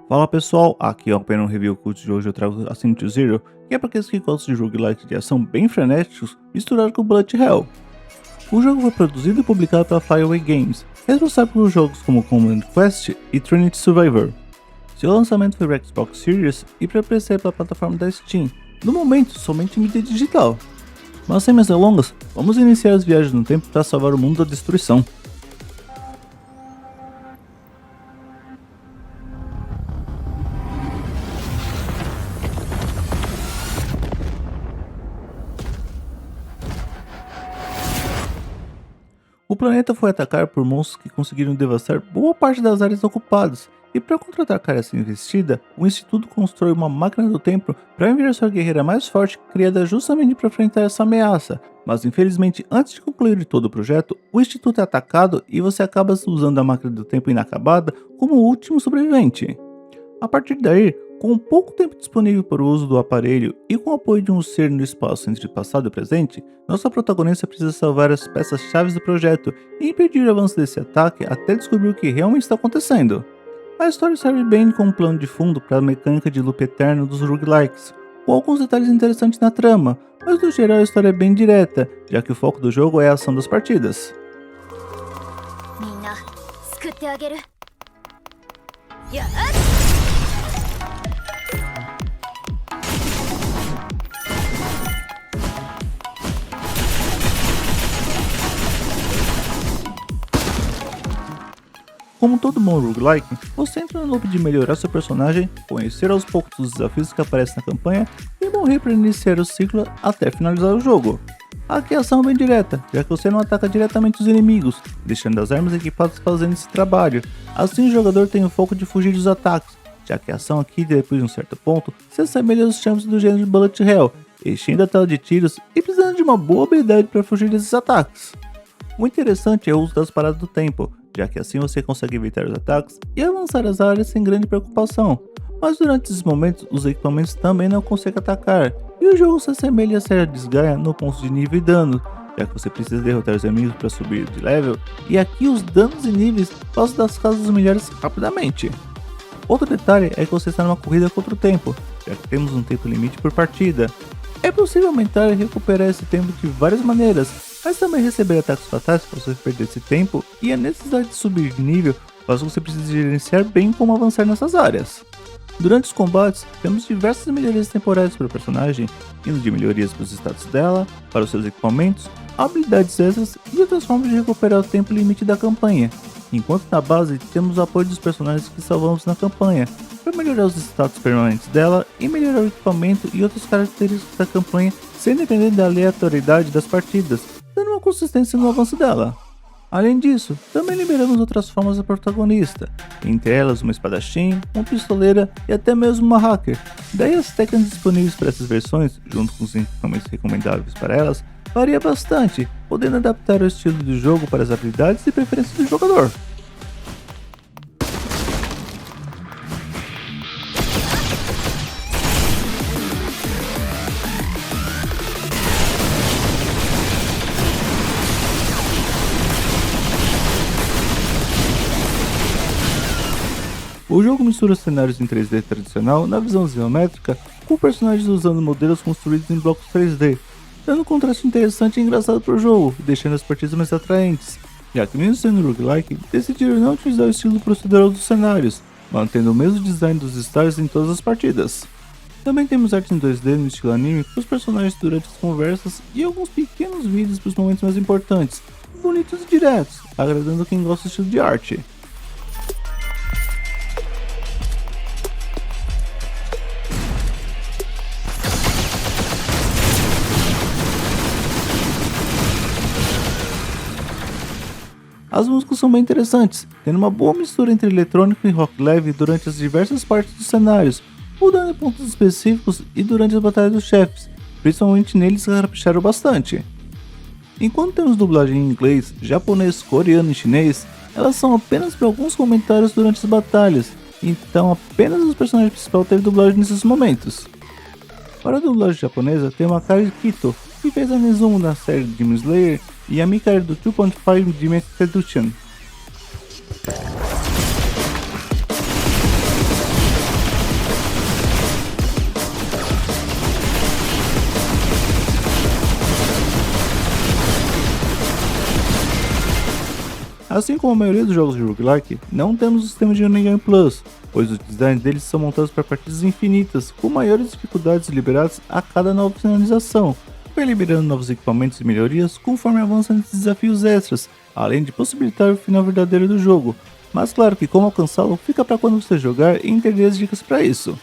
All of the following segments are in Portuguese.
Fala pessoal, aqui é o Penum Review Cult de hoje eu trago Ascent to Zero, que é para aqueles que gostam de roguelike de ação bem frenéticos, misturado com Bullet Hell. O jogo foi produzido e publicado pela Fireway Games, responsável por jogos como Command Quest e Trinity Survivor. Seu lançamento foi para Xbox Series e para PC pela plataforma da Steam, no momento somente em mídia digital. Mas sem mais delongas, vamos iniciar as viagens no tempo para salvar o mundo da destruição. O planeta foi atacado por monstros que conseguiram devastar boa parte das áreas ocupadas, e para contra-atacar essa investida, o Instituto constrói uma máquina do tempo para enviar sua guerreira mais forte, criada justamente para enfrentar essa ameaça. Mas infelizmente, antes de concluir todo o projeto, o Instituto é atacado e você acaba usando a máquina do tempo inacabada como o último sobrevivente. A partir daí, com pouco tempo disponível para o uso do aparelho e com o apoio de um ser no espaço entre passado e presente, nossa protagonista precisa salvar as peças-chave do projeto e impedir o avanço desse ataque até descobrir o que realmente está acontecendo. A história serve bem como plano de fundo para a mecânica de loop eterno dos roguelikes, com alguns detalhes interessantes na trama, mas no geral a história é bem direta, já que o foco do jogo é a ação das partidas. Como todo bom roguelike, você entra no loop de melhorar seu personagem, conhecer aos poucos os desafios que aparecem na campanha e morrer para iniciar o ciclo até finalizar o jogo. Aqui a ação é bem direta, já que você não ataca diretamente os inimigos, deixando as armas equipadas fazendo esse trabalho. Assim o jogador tem o foco de fugir dos ataques, já que a ação aqui depois de um certo ponto se assemelha aos champs do gênero de Bullet Hell, enchendo a tela de tiros e precisando de uma boa habilidade para fugir desses ataques. O interessante é o uso das paradas do tempo, já que assim você consegue evitar os ataques e avançar as áreas sem grande preocupação. Mas durante esses momentos, os equipamentos também não conseguem atacar, e o jogo se assemelha a ser desgaia no ponto de nível e dano, já que você precisa derrotar os inimigos para subir de level, e aqui os danos e níveis passam das casas dos milhares rapidamente. Outro detalhe é que você está numa corrida contra o tempo, já que temos um tempo limite por partida. É possível aumentar e recuperar esse tempo de várias maneiras, mas também receber ataques fatais para você perder esse tempo, e a necessidade de subir de nível faz com que você precise gerenciar bem como avançar nessas áreas. Durante os combates, temos diversas melhorias temporárias para o personagem, indo de melhorias para os status dela, para os seus equipamentos, habilidades extras e outras formas de recuperar o tempo limite da campanha, enquanto na base temos o apoio dos personagens que salvamos na campanha, para melhorar os status permanentes dela e melhorar o equipamento e outras características da campanha sem depender da aleatoriedade das partidas, dando uma consistência no avanço dela. Além disso, também liberamos outras formas da protagonista, entre elas uma espadachim, uma pistoleira e até mesmo uma hacker. Daí as técnicas disponíveis para essas versões, junto com os equipamentos recomendáveis para elas, varia bastante, podendo adaptar o estilo do jogo para as habilidades e preferências do jogador. O jogo mistura cenários em 3D tradicional na visão isométrica, com personagens usando modelos construídos em blocos 3D, dando um contraste interessante e engraçado para o jogo, deixando as partidas mais atraentes, já que mesmo sendo roguelike, decidiram não utilizar o estilo procedural dos cenários, mantendo o mesmo design dos stars em todas as partidas. Também temos arte em 2D no estilo anime para os personagens durante as conversas e alguns pequenos vídeos para os momentos mais importantes, bonitos e diretos, agradando quem gosta do estilo de arte. As músicas são bem interessantes, tendo uma boa mistura entre eletrônico e rock leve durante as diversas partes dos cenários, mudando em pontos específicos e durante as batalhas dos chefes, principalmente neles que capricharam bastante. Enquanto temos dublagem em inglês, japonês, coreano e chinês, elas são apenas para alguns comentários durante as batalhas, então apenas os personagens principais teve dublagem nesses momentos. Para a dublagem japonesa, tem uma Akari Kito, que fez a Nezumo na série Demon Slayer, e a Mikari do 2.5 Dimension Seduction. Assim como a maioria dos jogos de roguelike, não temos o sistema de New Game Plus, pois os designs deles são montados para partidas infinitas, com maiores dificuldades liberadas a cada nova finalização, vai liberando novos equipamentos e melhorias conforme avança nesses desafios extras, além de possibilitar o final verdadeiro do jogo. Mas claro que como alcançá-lo fica para quando você jogar e entender as dicas para isso.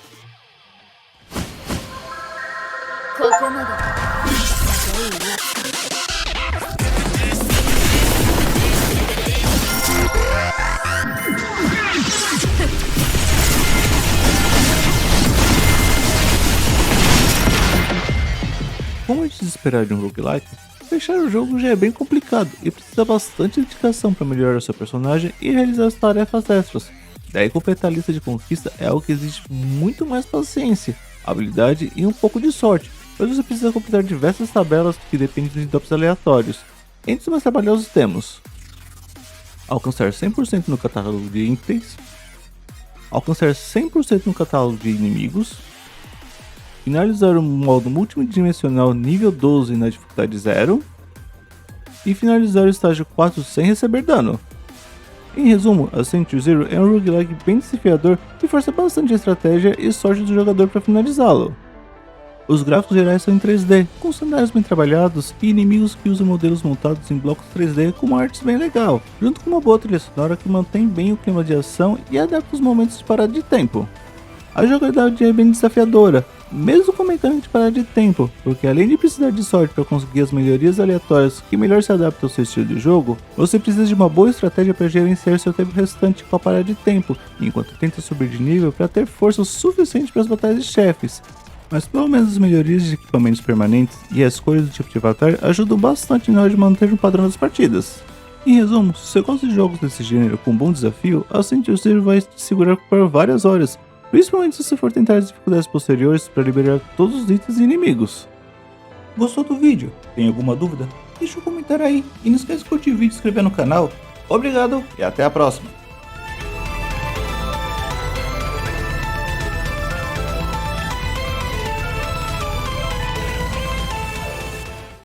Como é de se esperar de um roguelike, fechar o jogo já é bem complicado e precisa bastante dedicação para melhorar o seu personagem e realizar as tarefas extras. Daí completar a lista de conquista é algo que exige muito mais paciência, habilidade e um pouco de sorte, pois você precisa completar diversas tabelas que dependem de drops aleatórios. Entre os mais trabalhosos temos: alcançar 100% no catálogo de itens, alcançar 100% no catálogo de inimigos, finalizar o modo multidimensional nível 12 na dificuldade 0 e finalizar o estágio 4 sem receber dano. Em resumo, Ascent to Zero é um roguelike bem desafiador que força bastante a estratégia e sorte do jogador para finalizá-lo. Os gráficos gerais são em 3D, com cenários bem trabalhados e inimigos que usam modelos montados em blocos 3D com uma arte bem legal, junto com uma boa trilha sonora que mantém bem o clima de ação e adapta os momentos de parada de tempo. A jogabilidade é bem desafiadora, mesmo com a mecânica de parada de tempo, porque além de precisar de sorte para conseguir as melhorias aleatórias que melhor se adaptam ao seu estilo de jogo, você precisa de uma boa estratégia para gerenciar seu tempo restante com a parada de tempo, enquanto tenta subir de nível para ter força o suficiente para as batalhas de chefes. Mas pelo menos as melhorias de equipamentos permanentes e a escolha do tipo de avatar ajudam bastante na hora de manter o padrão das partidas. Em resumo, se você gosta de jogos desse gênero com um bom desafio, Ascent to Zero vai te segurar por várias horas, principalmente se você for tentar as dificuldades posteriores para liberar todos os itens e inimigos. Gostou do vídeo? Tem alguma dúvida? Deixa um comentário aí e não esquece de curtir o vídeo e se inscrever no canal. Obrigado e até a próxima!